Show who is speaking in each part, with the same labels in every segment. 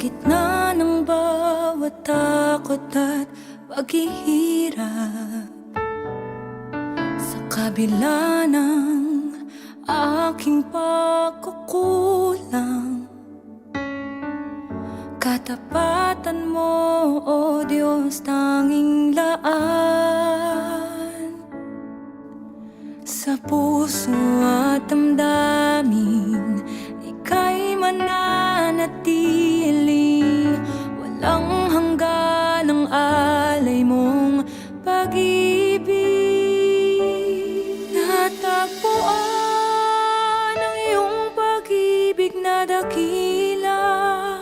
Speaker 1: gitna ng bawat takot at paghihirap, sa kabila ng aking pagkukulang, katapatan mo, O Diyos, tanging laan sa puso at damdamin. Ika'y mananatili, walang hanggan ang alay mong pag-ibig. Natagpuan ang iyong pag-ibig na dakila,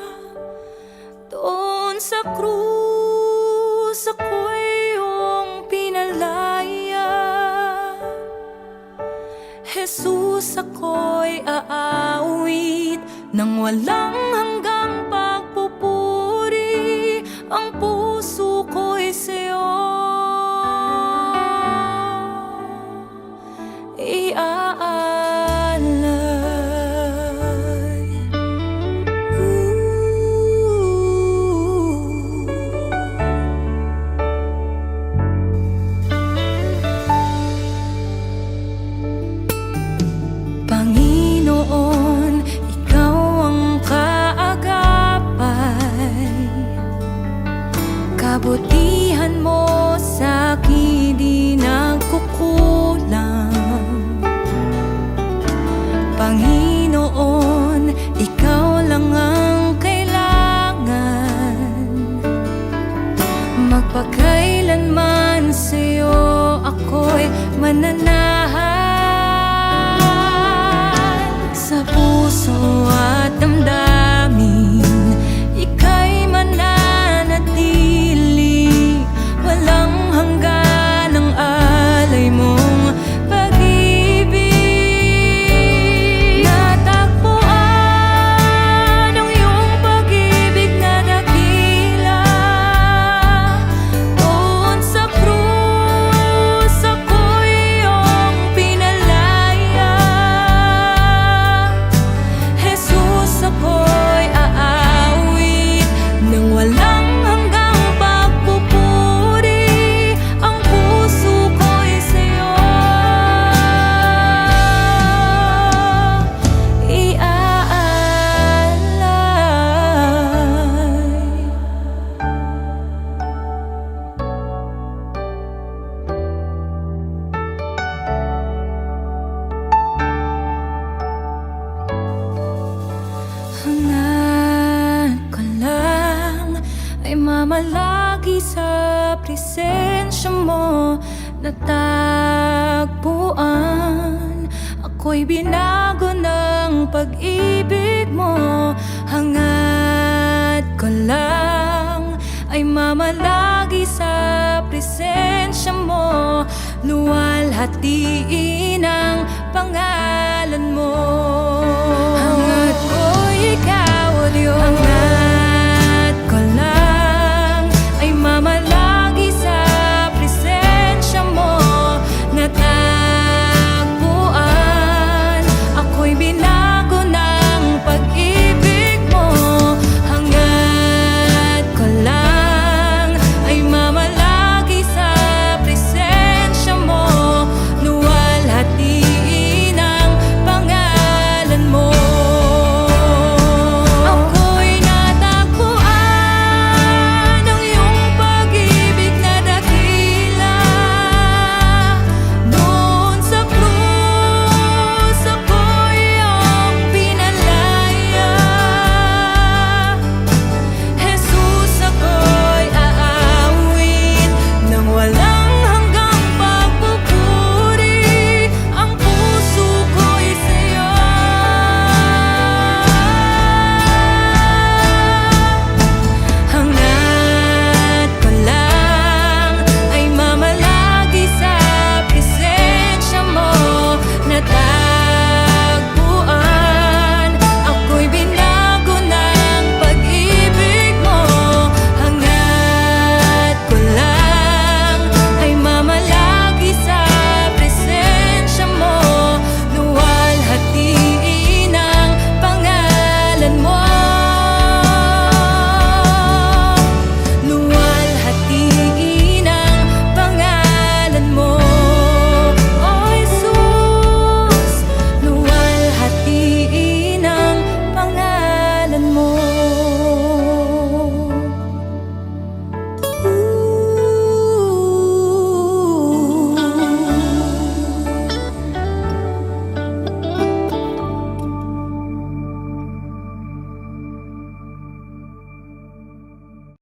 Speaker 1: doon sa krus ako'y iyong pinalaya. Jesus, ako'y aawit nang walang hanggang pagpupuri. Ang puso ko'y sa'yo iaalay. Panginoon, ikaw ang kaagapay, kabutihan mo sa'kin di nagkukulang. Panginoon, ikaw lang ang kailangan, magpakailanman sa'yo ako'y mananahan. Sa puso at damdamin, ika'y mananatili, walang hanggan ang alay mong pag-ibig. Natagpuan ang iyong pag-ibig na dakila, doon sa krus ako'y iyong pinalaya. Jesus, ako'y aawit nang walang hanggang pagpupuri. Ang puso ko'y sa'yo iaalay. Hangad ko lang ay mamalagi sa presensya mo. Natagpuan, ako'y binago ng pag-ibig mo. Hangad ko lang ay mamalagi sa presensya mo, luwalhatiin ang pangalan mo.